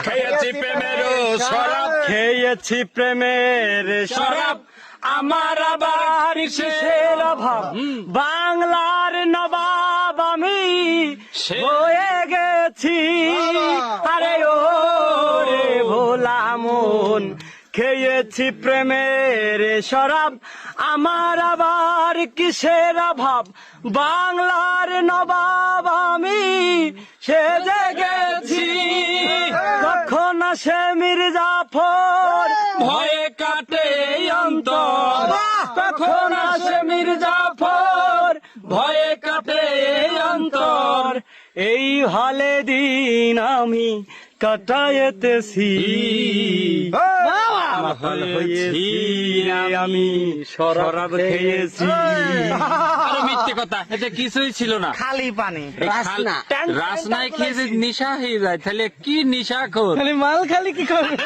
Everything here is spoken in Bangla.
খেয়েছি প্রেমের শরাব, খেয়েছি প্রেমের শরাব, আমার আবার কিসের অভাব, বাংলার নবাব আমি হয়ে গেছি। আরে ও রে ভোলা মন, খেয়েছি প্রেমের শরাব, আমার আবার কিসের অভাব, বাংলার নবাব আমি সেজে গেছি। কখন আসে মির্জাফর, ভয়ে কাটে এই অন্তর, কখন আসে মির্জাফর, ভয়ে কাটে এই অন্তর। এই হলে দিন আমি কাটাইতেছি। পাগল হয়েছি আমি শরাব খেয়েছি। আরে মিথ্যে কথা, এটা কিছুই ছিল না। খালি পানি রাসনায় খেয়ে যে নিশা হয়ে যায়, তাহলে কি নিশা খোর। খালি মাল খালি কি করবে।